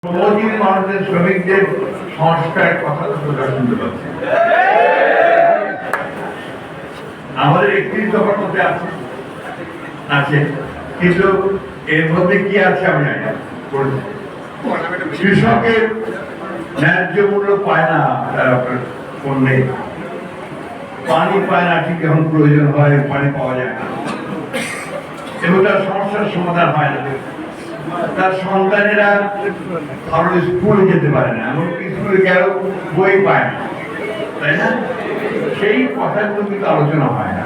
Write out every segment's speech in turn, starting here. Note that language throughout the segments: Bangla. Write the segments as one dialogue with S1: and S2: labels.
S1: শ্রমজীবী মানুষদের শ্রমিকদের সংস্কারের কথা শুনতে পাচ্ছি। আমাদের 31 দফার মধ্যে আছে, কিন্তু এর মধ্যে কি আছে আমি জানি না। কৃষকের ন্যায্য মূল্য পায় না, তারা পণ্যে পানি পায় না, ঠিক এখন প্রয়োজন হয় পানি পাওয়া যায় না, এবং তার সমস্যার সমাধান হয় না। তার সন্তানেরা ভালো স্কুলে যেতে পারে না, এমনকি স্কুলে গেল বই পায় না, তাই না? সেই কথাগুলো কিন্তু আলোচনা হয় না।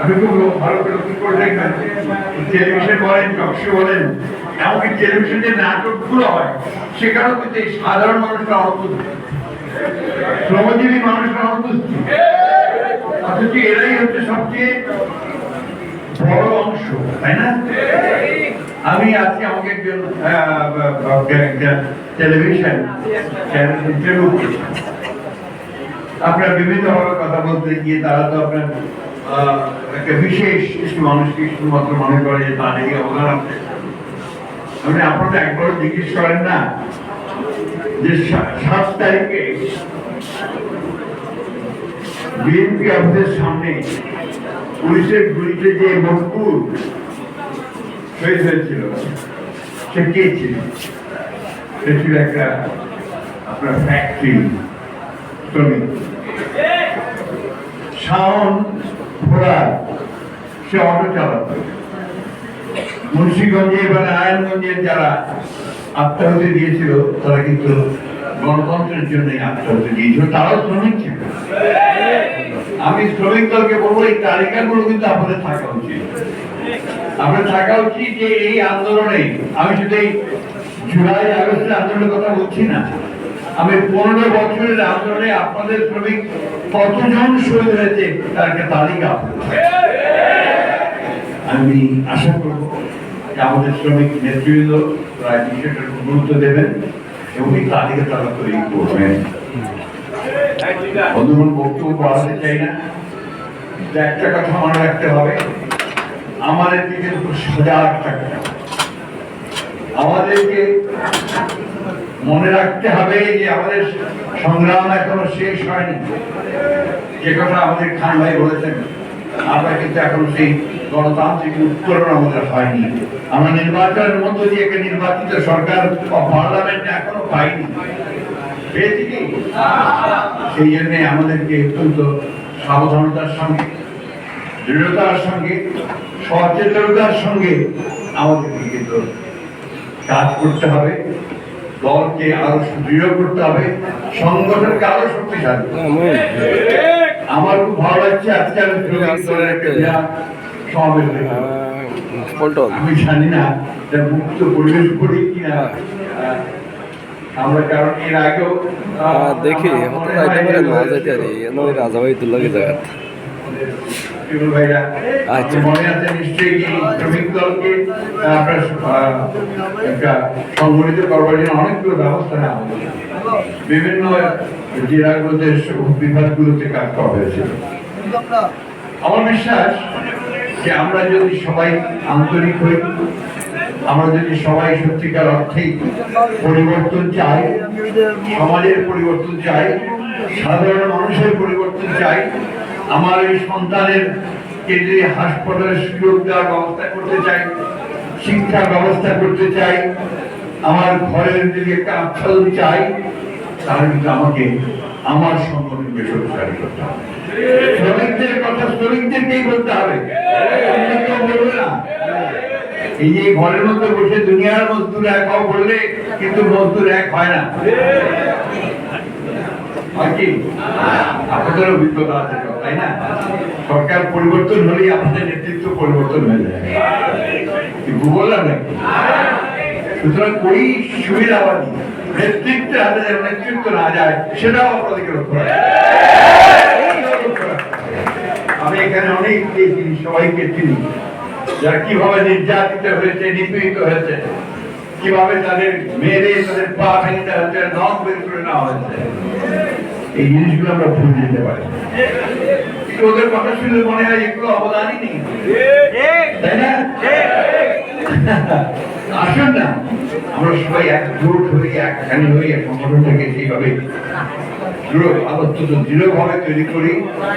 S1: আমি খুব ভালো করে লক্ষ্য করে দেখবেন, টেলিভিশন বলেন, টকশো বলেন, এমনকি টেলিভিশন যে নাটকগুলো হয় সেখানেও কিন্তু এই সাধারণ মানুষরা অনুপস্থিত, শ্রমজীবী মানুষরা অনুপস্থিত, অথচ এরাই হচ্ছে সবচেয়ে বড় অংশ, তাই না? আমি আজকে আমাকে একজন টেলিভিশন ইন্টারভিউ করেছেন। আপনার বিভিন্ন কথা বলতে গিয়ে তারা তো আপনার একটা বিশেষ কিছু মানুষকে শুধুমাত্র মনে করে যে তাদেরকে অবদান আছে। আপনি আপনারা একবার জিজ্ঞেস করেন না যে 7 তারিখে বিএনপি অফিসের সামনে পুলিশের গুলিতে যে মজবুর শহীদ হয়েছিল সে কে ছিল? সে ছিল একটা আপনার ফ্যাক্টরি শ্রমিক, শাওন ভোলা, সে অটো চালাতো। মুন্সিগঞ্জে বা নারায়ণগঞ্জের যারা আত্মাহুতি দিয়েছিল তারা কিন্তু গণতন্ত্রের জন্য আত্মাহুতি দিয়েছিল, তারাও শ্রমিক ছিল। আমি শ্রমিক দলকে বলবো এই তালিকাগুলো কিন্তু আপনাদের থাকা উচিত। আপনার থাকা উচিত যে এই আন্দোলনে, আমি শুধু এই জুলাই আগস্টের আন্দোলনের কথা বলছি না, আমি 15 বছরের আন্দোলনে আপনাদের শ্রমিক কতজন শহীদ হয়েছে তার একটা তালিকা। আমি আশা করব যে আমাদের শ্রমিক নেতৃবৃন্দ প্রায় বিষয়টার গুরুত্ব দেবেন এবং এই তালিকা তারা তৈরি করবেন। বন্ধুগণ, বক্তব্য বাড়াতে চাই না, একটা কথা মনে রাখতে হবে, আমাদের দিকে সজাগ থাকতে হবে। আমাদেরকে মনে রাখতে হবে যে আমাদের সংগ্রাম এখনো শেষ হয়নি। যে কথা আমাদের খান ভাই বলেছেন, আমরা কিন্তু এখন সেই গণতান্ত্রিক উত্তরণ আমাদের হয়নি। আমরা নির্বাচনের মধ্য দিয়ে একটা নির্বাচিত সরকার বা পার্লামেন্ট এখনো পাইনি। পেয়েছি কি? সেই জন্য আমাদেরকে অত্যন্ত সাবধানতার সঙ্গে, দৃঢ়তার সঙ্গে, সচেতনতার সঙ্গে আমাদেরকে কিন্তু কাজ করতে হবে। দলকে আরো সুদৃঢ় করতে হবে, সংগঠনকে আরো শক্তিশালী। আমার খুব ভালো লাগছে আজকে আমি সমাবেশ, আমি জানি না মুক্ত পরিবেশ করি কিনা আমরা, কারণ এর আগেও
S2: দেখি রাজাবাইদুল্লাহ জায়গা
S1: মনে আছে নিশ্চয়ই কি শ্রমিক দলকে সংগঠিত করবার জন্য অনেকগুলো ব্যবস্থা নেওয়া হয়েছে, বিভিন্ন জেলাগুলোতে বিভাগগুলোতে কাজ করা হয়েছিল। আমার বিশ্বাস যে আমরা যদি সবাই আন্তরিক হই, আমরা যদি সবাই সত্যিকার অর্থেই পরিবর্তন চাই, সমাজের পরিবর্তন চাই, সাধারণ মানুষের পরিবর্তন চাই, আমার এই সন্তানের কে যদি হাসপাতালে সুযোগ দেওয়ার ব্যবস্থা করতে চাই, শিক্ষার ব্যবস্থা করতে চাই, আমার ঘরের দিকে একটা আচ্ছাদন চাই, তাহলে কিন্তু আমাকে আমার সংগঠনকে শক্তিশালী করতে হবে। শ্রমিকদের কথা শ্রমিকদেরকেই বলতে হবে, কেউ বলবে না। এই যে ঘরের মধ্যে বসে দুনিয়ার মজদুর এক হও বললে কিন্তু মজদুর এক হয় না। আপনাদের অভিজ্ঞতা আছে, তাই না? সরকার পরিবর্তন হলেই আপনাদের নেতৃত্ব পরিবর্তন হয়ে যায়, বললাম নাকি? সুতরাং ওই সুবিধাবাদী নেতৃত্বের হাতে যেন নেতৃত্ব না যায় সেটাও আপনাদেরকে লক্ষ্য রাখতে হবে। আমি এখানে অনেক চিনি, সবাইকে চিনি, যারা কিভাবে নির্যাতিত হয়েছে, নিপীড়িত হয়েছে, কিভাবে তাদের মেরে তাদের পা ভেঙে দেওয়া হয়েছে, নখ বের করে নেওয়া হয়েছে। এই জিনিসগুলো আমরা ভুলে যেতে পারি, কিন্তু ওদের কথা শুনলে মনে হয় এগুলো অবদানই নেই, তাই না? আসুন না আমরা সবাই একজোট হই, একখানি হই, এক সংগঠন থেকে সেইভাবে দৃঢ়ভাবে তৈরি করি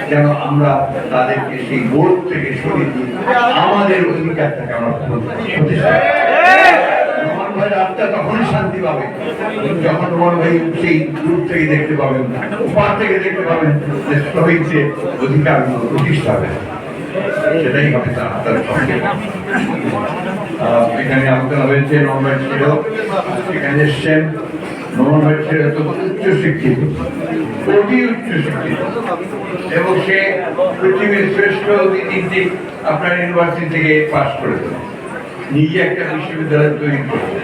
S1: যেন আমরা তাদেরকে সেই বোধ থেকে সরিয়ে দিই, আমাদের অধিকারটাকে আমরা প্রতিষ্ঠা করি। রোমান ভাইয়ের আত্মা তখনই শান্তি পাবে যখন রোমান ভাই সেই দূর থেকে দেখতে পাবেন, উপর থেকে দেখতে পাবেন যে শ্রমিকদের অধিকার প্রতিষ্ঠা হবে, সেটাই হবে তার আত্মার সঙ্গে। এখানে আলোচনা হয়েছে নর্মাল ছিল, এখানে এসছেন নর্মাল ছিল তো উচ্চ শিক্ষিত, অতি উচ্চ শিক্ষিত, এবং সে পৃথিবীর শ্রেষ্ঠ তিনটি আপনার ইউনিভার্সিটি থেকে পাস করেছে, নিজে একটা বিশ্ববিদ্যালয় তৈরি করেছে,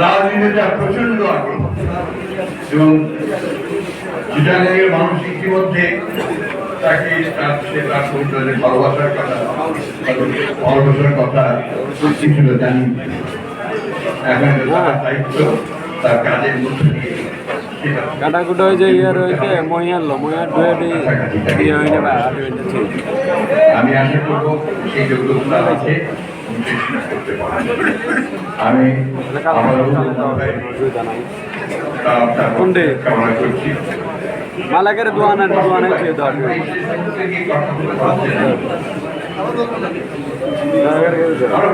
S1: রাজনীতিতে প্রচন্ড আগ্রহ, এবং চিটাগাংয়ের মানুষ ইতিমধ্যে তাকে তার পরিচয়ের ভালোবাসার কথা কিছুটা জানি। এখন তার দায়িত্ব তার কাজের মধ্যে দিয়ে
S2: কাটাকুটা হয়ে যায় ইয়ার হয়েছে মহিয়ার ডুয়েটি বিয়ে হয়ে যাবে
S1: আমি আশা করবো সেই যোগ্যতা আছে করতে পারবো। আমি আমার কামনা করছি।
S2: মালাকের দোয়ানা খেয়ে
S1: আরো